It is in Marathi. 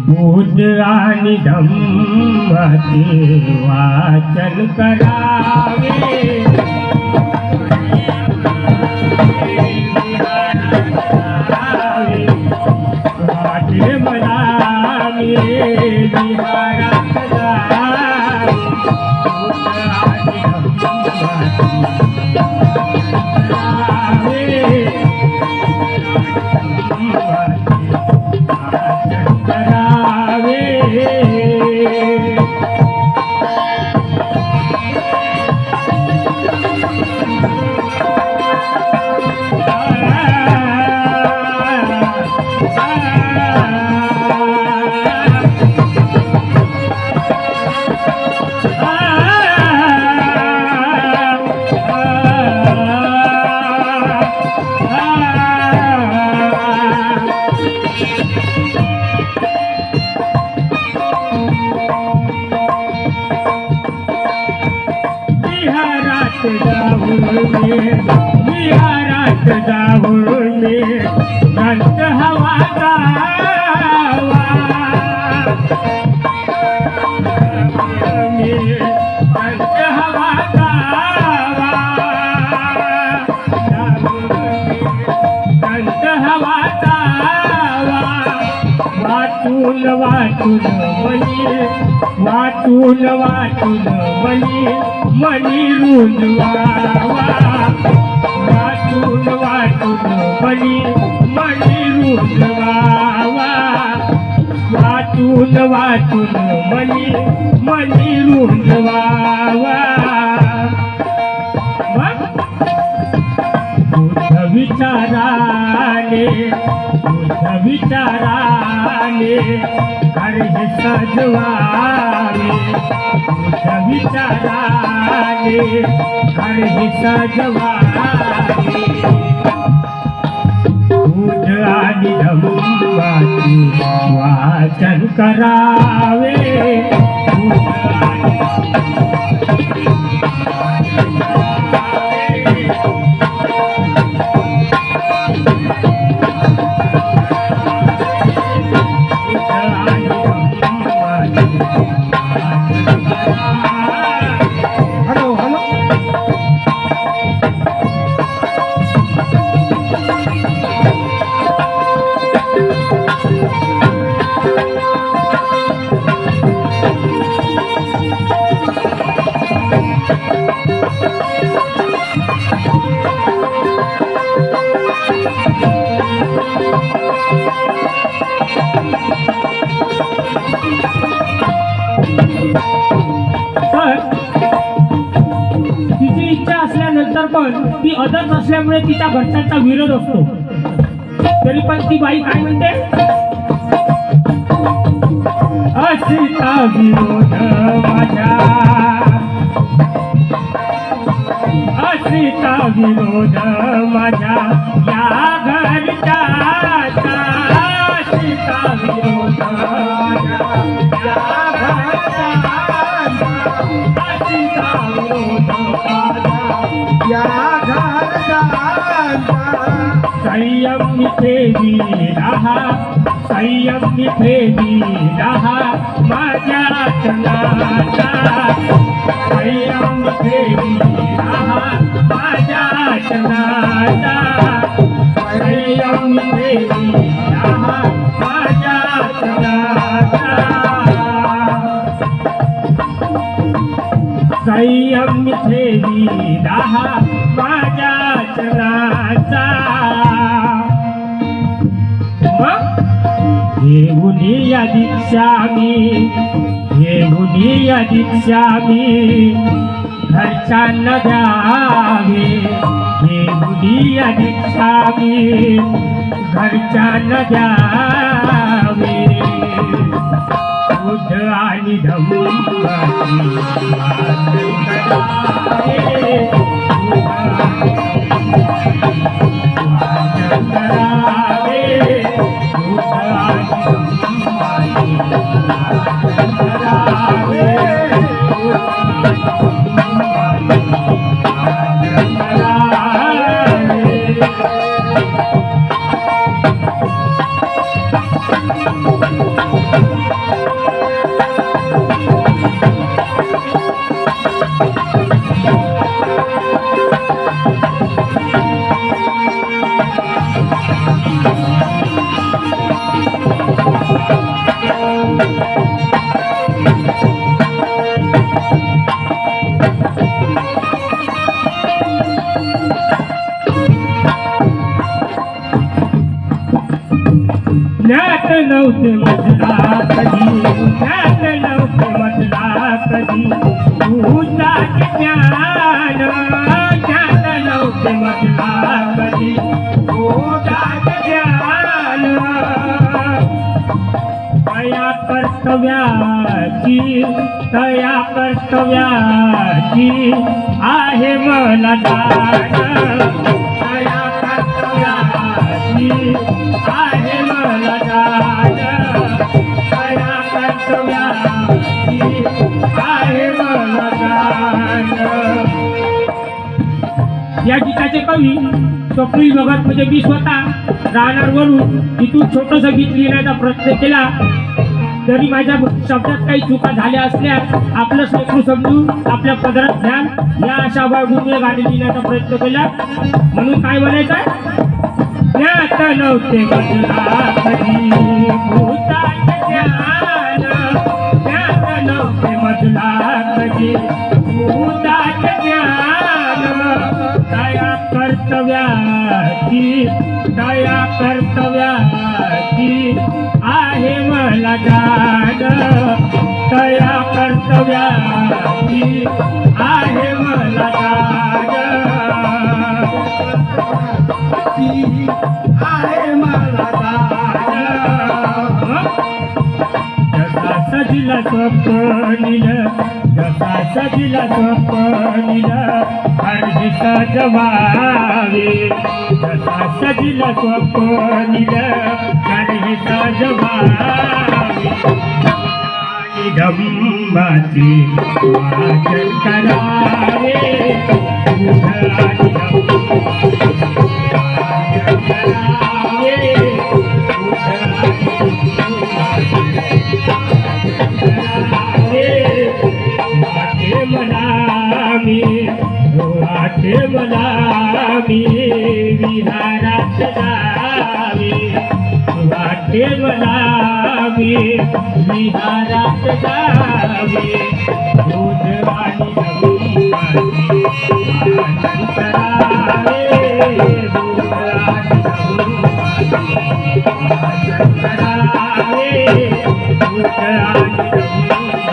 बुद्ध आणि धम्माचे वाचन करावे वाटे मला मी विहारात जावे बुद्ध आणि विहारात जाऊन ग्रंथ हवा गावा ग्रंथ हवा गावा ग्रंथ हवा गावा वाचून वाचून मनी मनी रुंजवावा वाचून मनी रुंजवावा वाचून मनी रुंजवावा बुद्ध विचाराने घर हे सजवावे बुद्ध विचाराने घर हे सजवावे बुद्ध आणि धम्माचे वाचन करावे बुद्ध तिची इच्छा असल्यानंतर पण ती अदर्श असल्यामुळे तिच्या घरच्यांचा विरोध असतो. तरी पण ती बाई काय म्हणते, असीता विरोध माझ्या असीता विरोध माझ्या या घरच्या असीता विरोध माझ्या या घरच्या संयम निषेधी रहा माझ्या चनाचा संयम निषेधी रहा माझ्या चनाचा संयम निषेधी रहा माझ्या चनाचा संयम निषेधी रहा माझ्या चनाचा घेऊनिया दीक्षा मी घरच्यांना द्यावे घेऊनिया दीक्षा मी घरच्यांना द्यावे बुद्ध आणि धम्म ज्ञात नव्हते मजला कधी, ज्ञात नव्हते मजला कधी, भूताचे ज्ञान ज्ञात नव्हते मजला कधी, भूताचे ज्ञान तया कर्तव्याची, तया कर्तव्याची आहे मला जाण, तया कर्तव्याची आहे मला जाण, तया कर्तव्याची आहे मला जाण. या गीताचे कवी स्वप्नील भगत म्हणजे मी स्वतः राहणार वरून इथून छोटंसं गीत लिहिण्याचा प्रयत्न केला. जरी माझ्या शब्दात काही चुका झाल्या असल्या आपलं लेकरू समजून आपल्या पदरात ध्यान या अशा बाळगुणे गाणी लिहिण्याचा प्रयत्न केला. म्हणून काय म्हणायचं आहे, ज्ञात नव्हते मजला कधी, भूताचे ज्ञान ज्ञात नव्हते मजला कधी, भूताचे ज्ञान तया कर्तव्याची, तया कर्तव्याची आहे मला जाण, तया कर्तव्याची आहे मला जाण, आहे मला जाण. जसा सजिला स्वप्नील, जसा सजिला स्वप्नील हरहि सजवावे, जसा सजिला स्वप्नील हरहि सजवावे. आणि धम्माचे वाचन करावे, आणि वाटे मला मी विहारात जावे, वाटे मला मी विहारात जावे. दूध आणि धम्माचे वाचन करावे, दूध आणि धम्माचे वाचन करावे, दूध आणि